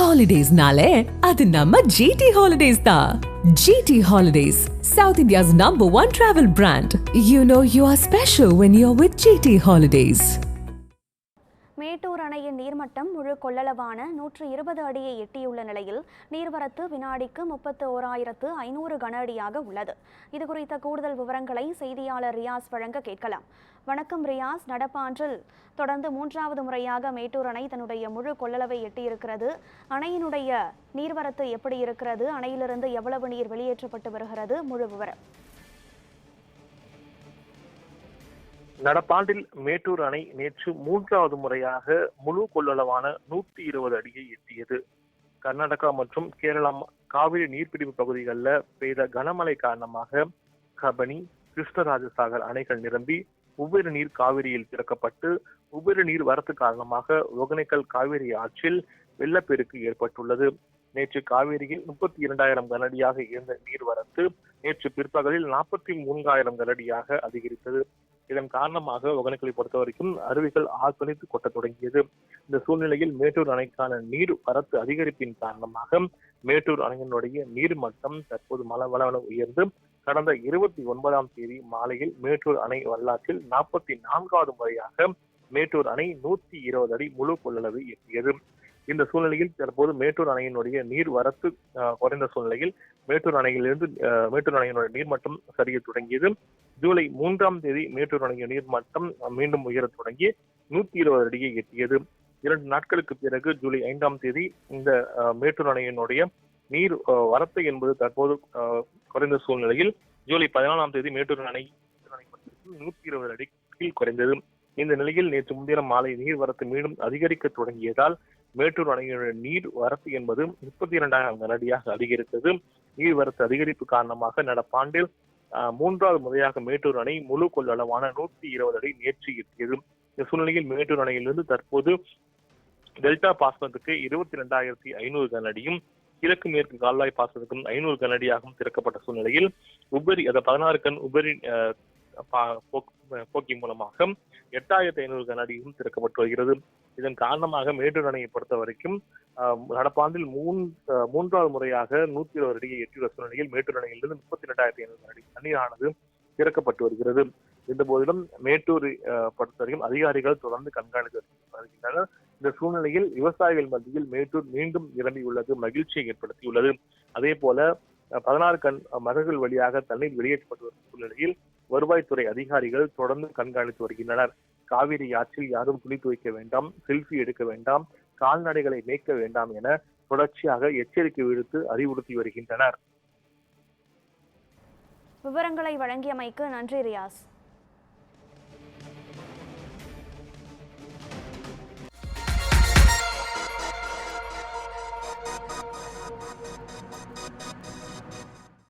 Holidays-nale, adu namma GT Holidays da. GT Holidays, South India's #1 travel brand. You know you are special when you're with GT Holidays. Mettur அணையின் நீர்மட்டம் முழு கொள்ளளவான 120 அடியை எட்டியுள்ள நிலையில் நீர்வரத்து வினாடிக்கு 31,500 கன அடியாக உள்ளது. இதுகுறித்த கூடுதல் விவரங்களை செய்தியாளர் ரியாஸ் வழங்க கேட்கலாம். வணக்கம் ரியாஸ். நடப்பாண்டில் தொடர்ந்து 3வது முறையாக மேட்டூர் அணை தன்னுடைய முழு கொள்ளளவை எட்டியிருக்கிறது. அணையினுடைய நீர்வரத்து எப்படி இருக்கிறது? அணையிலிருந்து எவ்வளவு நீர் வெளியேற்றப்பட்டு வருகிறது? முழு விவரம். நடப்பாண்டில் மேட்டூர் அணை நேற்று 3வது முறையாக முழு கொள்ளளவான 120 அடியை எட்டியது. கர்நாடகா மற்றும் கேரளா காவிரி நீர்பிடிப்பு பகுதிகளில் பெய்த கனமழை காரணமாக கபனி, கிருஷ்ணராஜசாகர் அணைகள் நிரம்பி உபரி நீர் காவிரியில் திறக்கப்பட்டு உபரி நீர் வரத்து காரணமாக ஒகேனக்கல் காவிரி ஆற்றில் வெள்ளப்பெருக்கு ஏற்பட்டுள்ளது. நேற்று காவிரியில் 32,000 கனஅடியாக இருந்த நீர்வரத்து நேற்று பிற்பகலில் 43,000 கனஅடியாக அதிகரித்தது. இதன் காரணமாக ஒகேனக்கலை பொறுத்த வரைக்கும் அருவிகள் ஆர்ப்பரித்து கொட்ட தொடங்கியது. இந்த சூழ்நிலையில் மேட்டூர் அணைக்கான நீர் வரத்து அதிகரிப்பின் காரணமாக மேட்டூர் அணையினுடைய நீர் மட்டம் தற்போது மளமளவென உயர்ந்து கடந்த 29ஆம் தேதி மாலையில் மேட்டூர் அணை வரலாற்றில் 44வது முறையாக மேட்டூர் அணை 120 அடி முழு கொள்ளளவை எட்டியது. இந்த சூழ்நிலையில் தற்போது மேட்டூர் அணையினுடைய நீர் வரத்து குறைந்த சூழ்நிலையில் மேட்டூர் அணையினுடைய நீர்மட்டம் சரிய தொடங்கியது. ஜூலை 3ஆம் தேதி மேட்டூர் அணையின் நீர்மட்டம் மீண்டும் உயர தொடங்கி 120 அடியை எட்டியது. 2 நாட்களுக்கு பிறகு ஜூலை 5ஆம் தேதி இந்த மேட்டூர் அணையினுடைய நீர் வரத்து என்பது தற்போது குறைந்த சூழ்நிலையில் ஜூலை 14ஆம் தேதி மேட்டூர் அணை 120 அடி கீழ் குறைந்தது. இந்த நிலையில் நேற்று முன்தினம் மாலை நீர் வரத்து மீண்டும் அதிகரிக்க தொடங்கியதால் மேட்டூர் அணையினுடைய நீர் வரத்து என்பது 32,000 கனஅடியாக அதிகரித்தது. நீர் வரத்து அதிகரிப்பு காரணமாக நடப்பாண்டில் 3வது முறையாக மேட்டூர் அணை முழு கொள்ளளவான 120 அடி நேற்று எட்டியது. இந்த சூழ்நிலையில் மேட்டூர் அணையிலிருந்து தற்போது டெல்டா பாசனத்துக்கு 22,500 கனஅடியும் கிழக்கு மேற்கு கால்வாய் பாசனத்துக்கும் 500 கனஅடியாகவும் திறக்கப்பட்ட சூழ்நிலையில் உபரி 16 கன் உபரி போக்கி மூலமாக 8,500 கனஅடியும் திறக்கப்பட்டு வருகிறது. இதன் காரணமாக மேட்டூர் அணையை பொறுத்த வரைக்கும் நடப்பாண்டில் 3வது முறையாக 120 அடியை எட்டியுள்ள சூழ்நிலையில் மேட்டூர் அணையிலிருந்து 32,500 அடி தண்ணீரானது திறக்கப்பட்டு வருகிறது. இந்த போதிலும் மேட்டூர் பொறுத்தவரைக்கும் அதிகாரிகள் தொடர்ந்து கண்காணித்து வருகின்றனர். இந்த சூழ்நிலையில் விவசாயிகள் மத்தியில் மேட்டூர் மீண்டும் நிரம்பியுள்ளது மகிழ்ச்சியை ஏற்படுத்தியுள்ளது. அதே போல 16 கன் மதகுகள் வழியாக தண்ணீர் வெளியேற்றப்பட்டு வரும் சூழ்நிலையில் வருவாய்த்துறை அதிகாரிகள் தொடர்ந்து கண்காணித்து வருகின்றனர். காவிரி ஆற்றில் யாரும் துணி துவைக்க வேண்டாம், செல்ஃபி எடுக்க வேண்டாம், கால்நடைகளை மேய்க்க வேண்டாம் என தொடர்ச்சியாக எச்சரிக்கை விடுத்து அறிவுறுத்தி வருகின்றனர். விவரங்களை வழங்கியமைக்கு நன்றி ரியாஸ்.